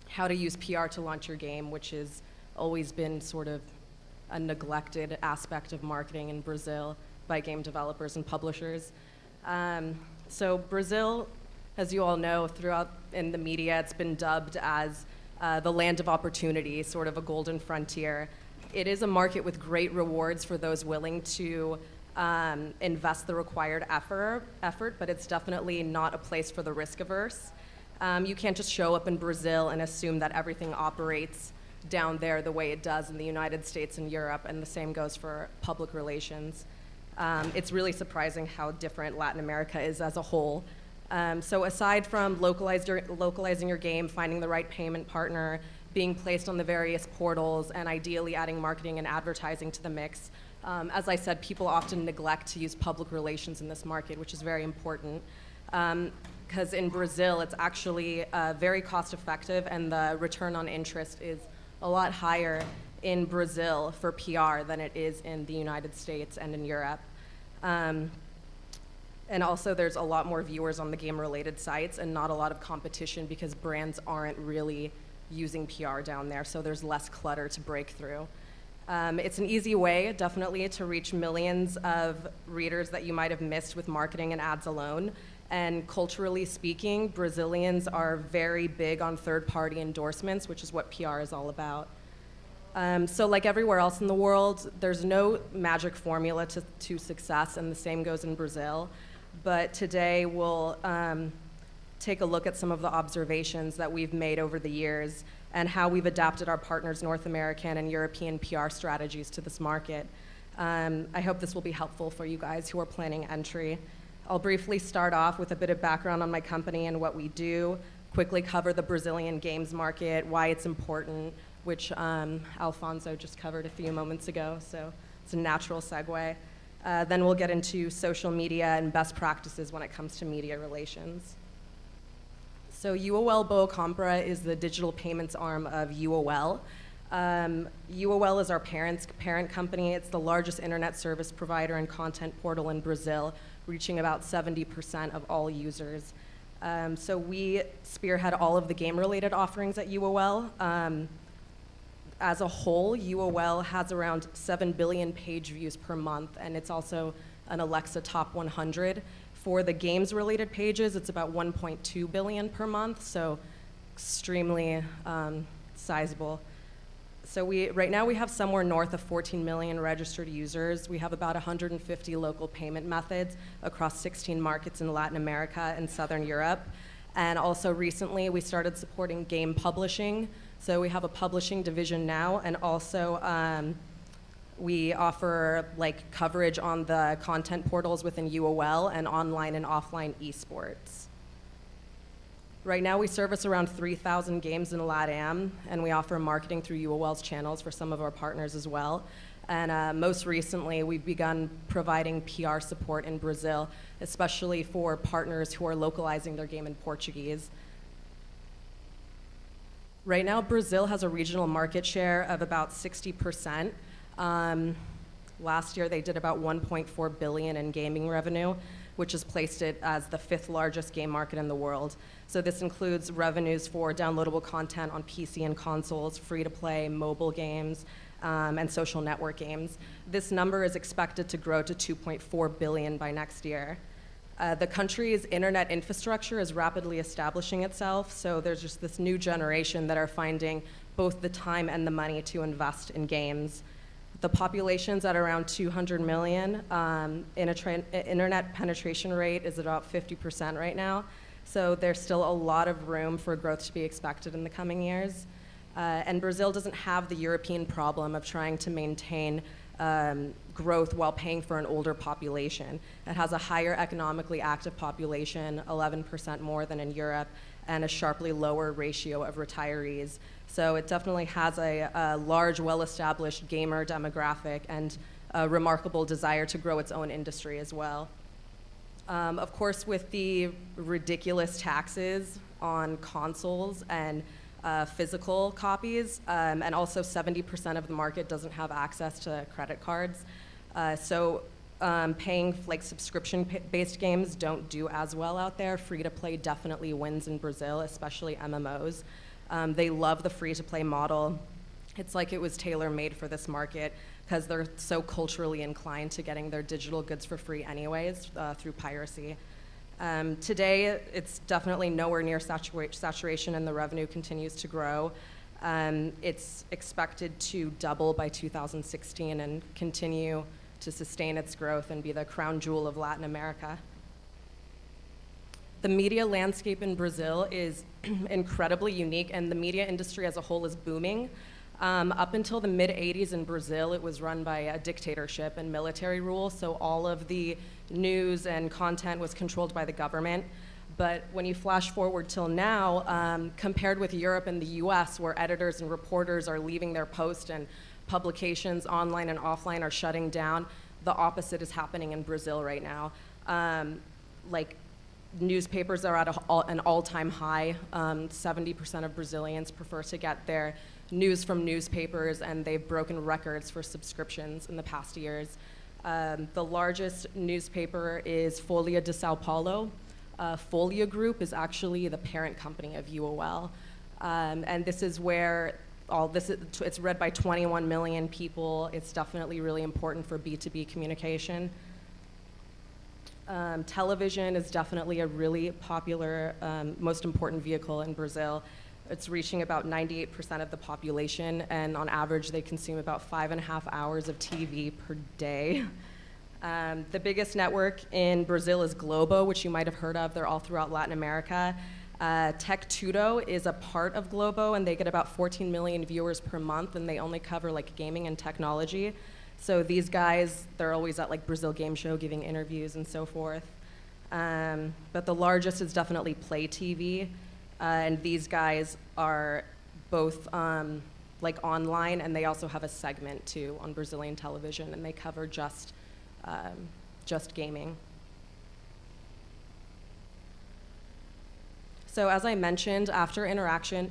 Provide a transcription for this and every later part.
How to use PR to launch your game, which has always been sort of a neglected aspect of marketing in Brazil by game developers and publishers. So Brazil, as you all know, throughout in the media, it's been dubbed as the land of opportunity, sort of a golden frontier. It is a market with great rewards for those willing to invest the required effort, but it's definitely not a place for the risk averse. You can't just show up in Brazil and assume that everything operates down there the way it does in the United States and Europe, and the same goes for public relations. It's really surprising how different Latin America is as a whole. So aside from localizing your game, finding the right payment partner, being placed on the various portals, and ideally adding marketing and advertising to the mix, as I said, people often neglect to use public relations in this market, which is very important. Because in Brazil, it's actually very cost effective, and the return on interest is a lot higher in Brazil for PR than it is in the United States and in Europe. And also there's a lot more viewers on the game-related sites and not a lot of competition because brands aren't really using PR down there, so there's less clutter to break through. It's an easy way, definitely, to reach millions of readers that you might have missed with marketing and ads alone. And culturally speaking, Brazilians are very big on third-party endorsements, which is what PR is all about. So like everywhere else in the world, there's no magic formula to success, and the same goes in Brazil. But today we'll take a look at some of the observations that we've made over the years and how we've adapted our partners' North American and European PR strategies to this market. I hope this will be helpful for you guys who are planning entry. I'll briefly start off with a bit of background on my company and what we do, quickly cover the Brazilian games market, why it's important, which Alfonso just covered a few moments ago, so it's a natural segue. Then we'll get into social media and best practices when it comes to media relations. So UOL Boa Compra is the digital payments arm of UOL. UOL is our parent company. It's the largest internet service provider and content portal in Brazil, reaching about 70% of all users. So we spearhead all of the game-related offerings at UOL. As a whole, UOL has around 7 billion page views per month, and it's also an Alexa Top 100. For the games-related pages, it's about 1.2 billion per month, so extremely sizable. So right now we have somewhere north of 14 million registered users. We have about 150 local payment methods across 16 markets in Latin America and Southern Europe. And also recently we started supporting game publishing. So we have a publishing division now, and also we offer coverage on the content portals within UOL and online and offline esports. Right now, we service around 3,000 games in LATAM, and we offer marketing through UOL's channels for some of our partners as well. And most recently, we've begun providing PR support in Brazil, especially for partners who are localizing their game in Portuguese. Right now, Brazil has a regional market share of about 60%. Last year, they did about 1.4 billion in gaming revenue, which has placed it as the 5th largest game market in the world. So this includes revenues for downloadable content on PC and consoles, free-to-play mobile games, and social network games. This number is expected to grow to 2.4 billion by next year. The country's internet infrastructure is rapidly establishing itself, so there's just this new generation that are finding both the time and the money to invest in games. The population's at around 200 million. Internet penetration rate is about 50% right now. So there's still a lot of room for growth to be expected in the coming years. And Brazil doesn't have the European problem of trying to maintain growth while paying for an older population. It has a higher economically active population, 11% more than in Europe, and a sharply lower ratio of retirees. So it definitely has a large, well-established gamer demographic and a remarkable desire to grow its own industry as well. Of course, with the ridiculous taxes on consoles and physical copies, and also 70% of the market doesn't have access to credit cards. So paying like subscription-based games don't do as well out there. Free-to-play definitely wins in Brazil, especially MMOs. They love the free-to-play model. It's like it was tailor-made for this market because they're so culturally inclined to getting their digital goods for free anyways through piracy. Today, it's definitely nowhere near saturation, and the revenue continues to grow. It's expected to double by 2016 and continue to sustain its growth and be the crown jewel of Latin America. The media landscape in Brazil is incredibly unique, and the media industry as a whole is booming. Up until the mid-'80s in Brazil, it was run by a dictatorship and military rule, so all of the news and content was controlled by the government. But when you flash forward till now, compared with Europe and the US, where editors and reporters are leaving their post and publications online and offline are shutting down, the opposite is happening in Brazil right now. Like newspapers are at an all-time high. 70% of Brazilians prefer to get their news from newspapers, and they've broken records for subscriptions in the past years. The largest newspaper is Folha de São Paulo. Folha Group is actually the parent company of UOL. And this is where it's read by 21 million people. It's definitely really important for B2B communication. Television is definitely a really popular, most important vehicle in Brazil. It's reaching about 98% of the population, and on average, they consume about 5.5 hours of TV per day. The biggest network in Brazil is Globo, which you might have heard of. They're all throughout Latin America. Tech Tudo is a part of Globo, and they get about 14 million viewers per month, and they only cover like gaming and technology. So these guys, they're always at like Brazil Game Show giving interviews and so forth. But the largest is definitely Play TV, and these guys are both like online, and they also have a segment too on Brazilian television, and they cover just gaming. So as I mentioned, after interaction,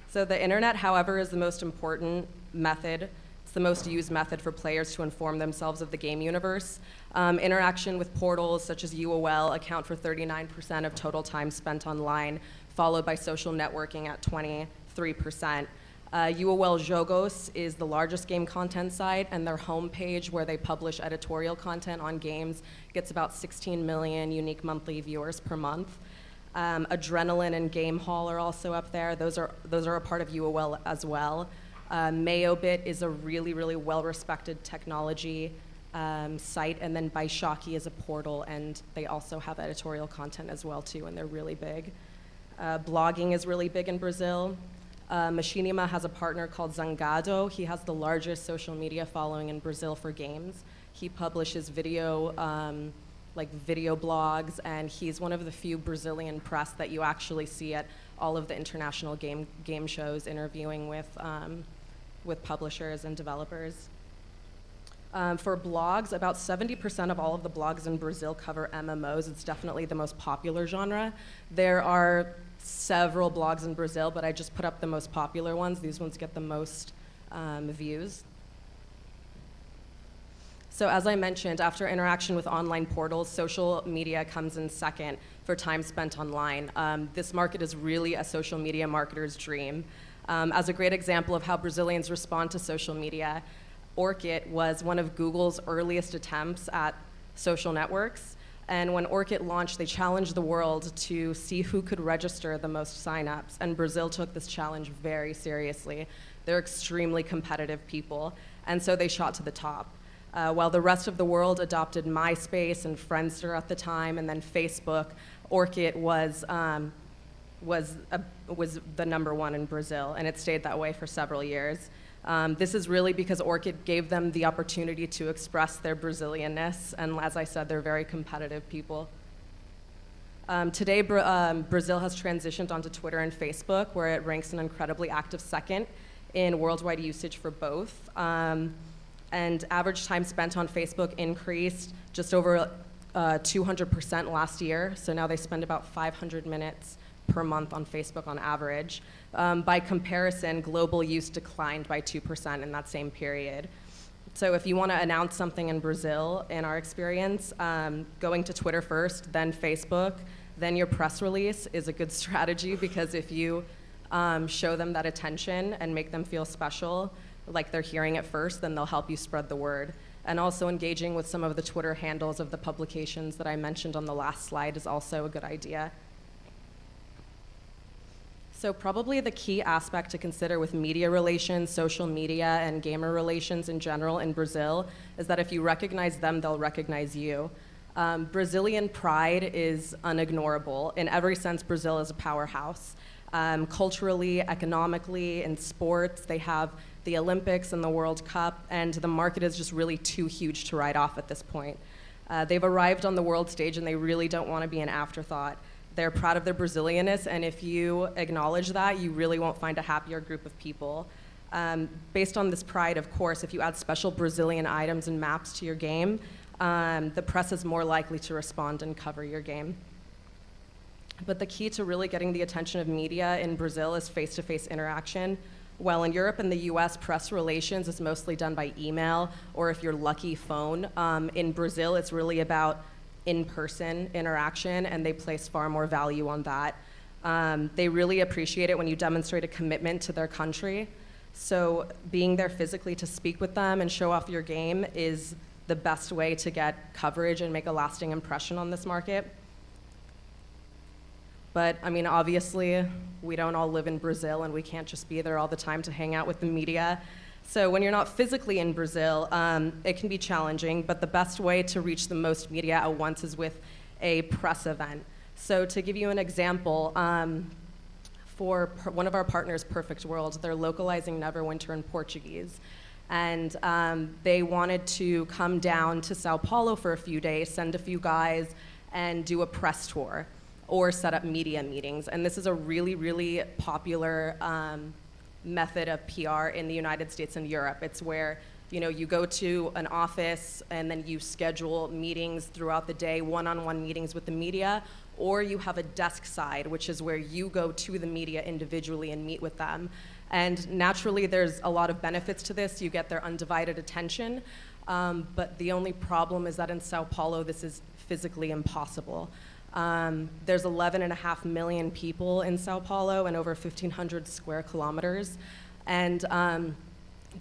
So the internet, however, is the most important method. It's the most used method for players to inform themselves of the game universe. Interaction with portals such as UOL account for 39% of total time spent online, followed by social networking at 23%. UOL Jogos is the largest game content site, and their homepage, where they publish editorial content on games, gets about 16 million unique monthly viewers per month. Adrenaline and Game Hall are also up there. Those are a part of UOL as well. Mayobit is a really, really well-respected technology site, and then Baixaki is a portal, and they also have editorial content as well too, and they're really big. Blogging is really big in Brazil. Machinima has a partner called Zangado. He has the largest social media following in Brazil for games. He publishes video blogs, and he's one of the few Brazilian press that you actually see at all of the international game shows, interviewing with publishers and developers. For blogs, about 70% of all of the blogs in Brazil cover MMOs. It's definitely the most popular genre. There are several blogs in Brazil, but I just put up the most popular ones. These ones get the most views. So as I mentioned, after interaction with online portals, social media comes in second for time spent online. This market is really a social media marketer's dream. As a great example of how Brazilians respond to social media, Orkut was one of Google's earliest attempts at social networks. And when Orkut launched, they challenged the world to see who could register the most signups. And Brazil took this challenge very seriously. They're extremely competitive people, and so they shot to the top. While the rest of the world adopted MySpace and Friendster at the time, and then Facebook, Orkut was the number one in Brazil, and it stayed that way for several years. This is really because Orkut gave them the opportunity to express their Brazilianness, and as I said, they're very competitive people. Today, Brazil has transitioned onto Twitter and Facebook, where it ranks an incredibly active second in worldwide usage for both. And average time spent on Facebook increased just over 200% last year, so now they spend about 500 minutes per month on Facebook on average. By comparison, global use declined by 2% in that same period. So if you want to announce something in Brazil, in our experience, going to Twitter first, then Facebook, then your press release is a good strategy, because if you show them that attention and make them feel special, like they're hearing it first, then they'll help you spread the word. And also engaging with some of the Twitter handles of the publications that I mentioned on the last slide is also a good idea. So probably the key aspect to consider with media relations, social media, and gamer relations in general in Brazil is that if you recognize them, they'll recognize you. Brazilian pride is unignorable. In every sense, Brazil is a powerhouse. Culturally, economically, in sports, they have the Olympics and the World Cup, and the market is just really too huge to write off at this point. They've arrived on the world stage, and they really don't want to be an afterthought. They're proud of their Brazilianness, and if you acknowledge that, you really won't find a happier group of people. Based on this pride, of course, if you add special Brazilian items and maps to your game, the press is more likely to respond and cover your game. But the key to really getting the attention of media in Brazil is face-to-face interaction. While in Europe and the US, press relations is mostly done by email, or if you're lucky, phone. In Brazil, it's really about in-person interaction, and they place far more value on that. They really appreciate it when you demonstrate a commitment to their country. So being there physically to speak with them and show off your game is the best way to get coverage and make a lasting impression on this market. But I mean, obviously, we don't all live in Brazil, and we can't just be there all the time to hang out with the media. So when you're not physically in Brazil, it can be challenging, but the best way to reach the most media at once is with a press event. So to give you an example, for one of our partners, Perfect World, they're localizing Neverwinter in Portuguese. And they wanted to come down to Sao Paulo for a few days, send a few guys, and do a press tour, or set up media meetings. And this is a really, really popular method of PR in the United States and Europe. It's where you go to an office and then you schedule meetings throughout the day, one-on-one meetings with the media, or you have a desk side, which is where you go to the media individually and meet with them. And naturally, there's a lot of benefits to this. You get their undivided attention, but the only problem is that in Sao Paulo, this is physically impossible. There's 11.5 million people in Sao Paulo and over 1,500 square kilometers. And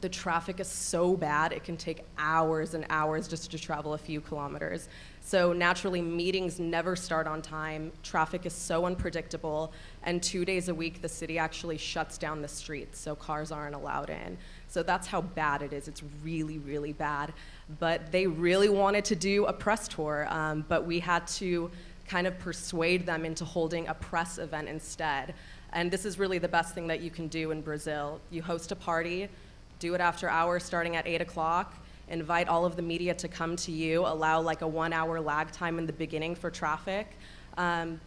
the traffic is so bad, it can take hours and hours just to travel a few kilometers. So naturally, meetings never start on time. Traffic is so unpredictable. And 2 days a week, the city actually shuts down the streets, so cars aren't allowed in. So that's how bad it is. It's really, really bad. But they really wanted to do a press tour, but we had to kind of persuade them into holding a press event instead. And this is really the best thing that you can do in Brazil. You host a party, do it after hours starting at 8 o'clock, invite all of the media to come to you, allow like a 1 hour lag time in the beginning for traffic.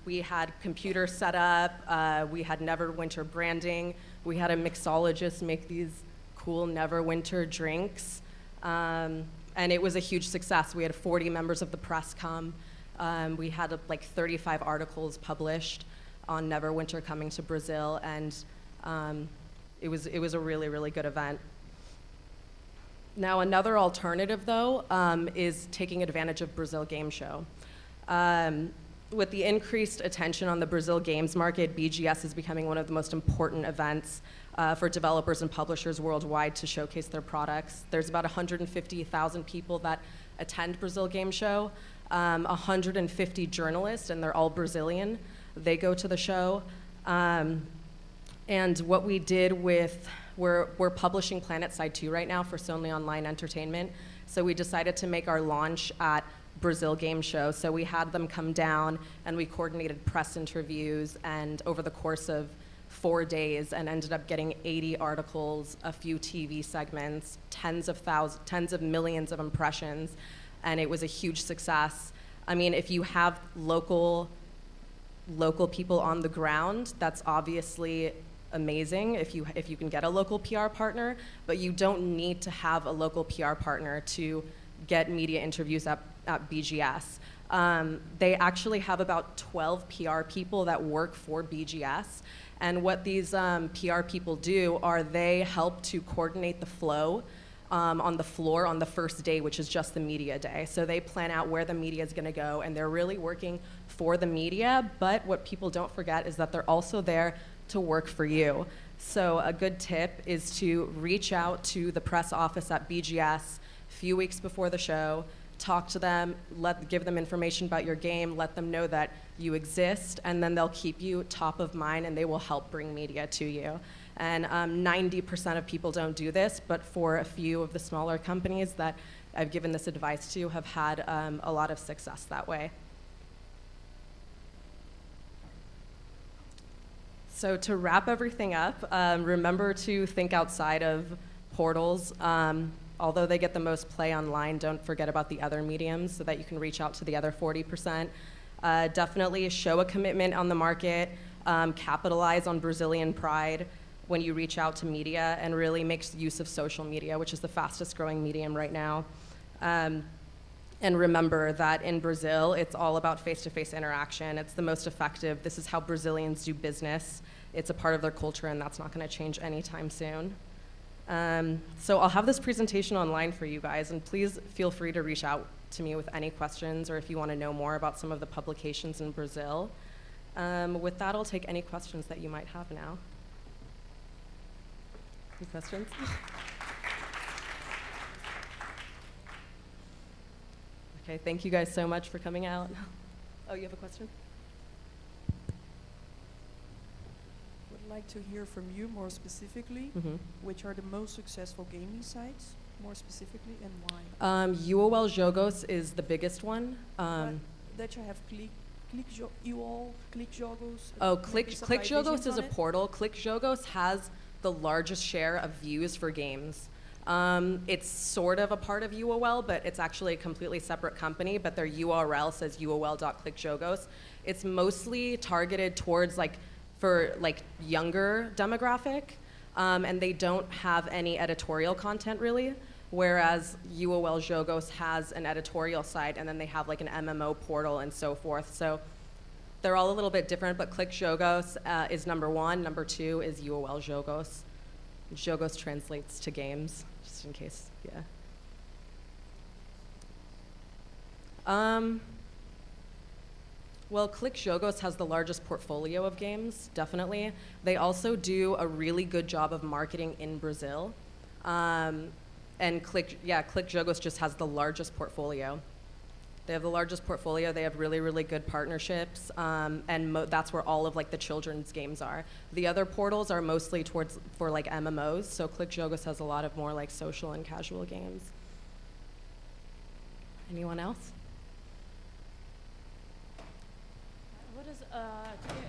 We had computers set up, we had Neverwinter branding, we had a mixologist make these cool Neverwinter drinks, and it was a huge success. We had 40 members of the press come. We had like 35 articles published on Neverwinter coming to Brazil, and it was a really, really good event. Now, another alternative, though, is taking advantage of Brazil Game Show. With the increased attention on the Brazil games market, BGS is becoming one of the most important events for developers and publishers worldwide to showcase their products. There's about 150,000 people that attend Brazil Game Show, 150 journalists, and they're all Brazilian. They go to the show. And what we did we're publishing PlanetSide 2 right now for Sony Online Entertainment. So we decided to make our launch at Brazil Game Show. So we had them come down and we coordinated press interviews, and over the course of 4 days, and ended up getting 80 articles, a few TV segments, tens of millions of impressions, and it was a huge success. I mean, if you have local people on the ground, that's obviously amazing if you can get a local PR partner, but you don't need to have a local PR partner to get media interviews at BGS. They actually have about 12 PR people that work for BGS, and what these PR people do are they help to coordinate the flow on the floor on the first day, which is just the media day. So they plan out where the media is going to go, and they're really working for the media. But what people don't forget is that they're also there to work for you. So a good tip is to reach out to the press office at BGS a few weeks before the show, talk to them, give them information about your game, let them know that you exist, and then they'll keep you top of mind and they will help bring media to you. And 90% of people don't do this, but for a few of the smaller companies that I've given this advice to have had a lot of success that way. So to wrap everything up, remember to think outside of portals. Although they get the most play online, don't forget about the other mediums so that you can reach out to the other 40%. Definitely show a commitment on the market, capitalize on Brazilian pride when you reach out to media, and really make use of social media, which is the fastest growing medium right now. And remember that in Brazil, it's all about face-to-face interaction. It's the most effective. This is how Brazilians do business. It's a part of their culture, and that's not going to change anytime soon. So I'll have this presentation online for you guys, and please feel free to reach out to me with any questions or if you want to know more about some of the publications in Brazil. With that, I'll take any questions that you might have now. Any questions? Okay, thank you guys so much for coming out. Oh, you have a question? Would like to hear from you more specifically, which are the most successful gaming sites, more specifically, and why? UOL Jogos is the biggest one. That you have Click Jogos. Oh, Click Jogos is a portal. Click Jogos has the largest share of views for games. It's sort of a part of UOL, but it's actually a completely separate company, but their URL says uol.clickjogos. It's mostly targeted towards for younger demographic, and they don't have any editorial content really, whereas UOL Jogos has an editorial site, and then they have an MMO portal and so forth. So they're all a little bit different, but Click Jogos is number one. Number two is UOL Jogos. Jogos translates to games, just in case, yeah. Well, Click Jogos has the largest portfolio of games, definitely. They also do a really good job of marketing in Brazil. And Click Jogos just has the largest portfolio. They have the largest portfolio. They have really, really good partnerships, and that's where all of the children's games are. The other portals are mostly for MMOs. So Click Jogos has a lot of more social and casual games. Anyone else? What is,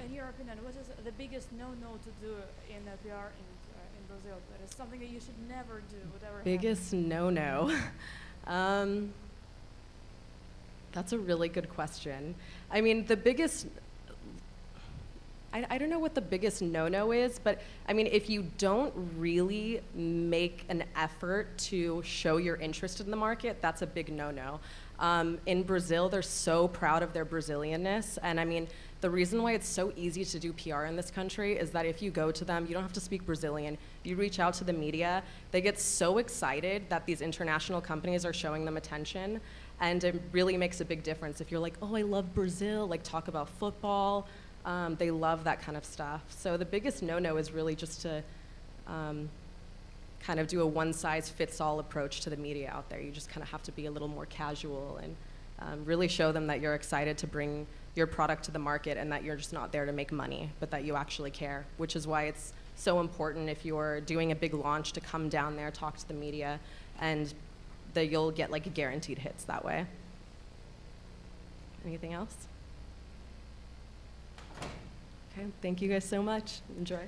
in your opinion, what is the biggest no-no to do in PR in Brazil? That is something that you should never do, whatever. Biggest no-no. That's a really good question. I mean, the biggest, I don't know what the biggest no-no is, but I mean, if you don't really make an effort to show your interest in the market, that's a big no-no. In Brazil, they're so proud of their Brazilianness, and I mean, the reason why it's so easy to do PR in this country is that if you go to them, you don't have to speak Brazilian. You reach out to the media, they get so excited that these international companies are showing them attention, and it really makes a big difference. If you're like, oh, I love Brazil, talk about football, they love that kind of stuff. So the biggest no-no is really just to kind of do a one-size-fits-all approach to the media out there. You just kind of have to be a little more casual and really show them that you're excited to bring your product to the market and that you're just not there to make money, but that you actually care, which is why it's so important if you're doing a big launch to come down there, talk to the media, and that you'll get guaranteed hits that way. Anything else? Okay, thank you guys so much. Enjoy.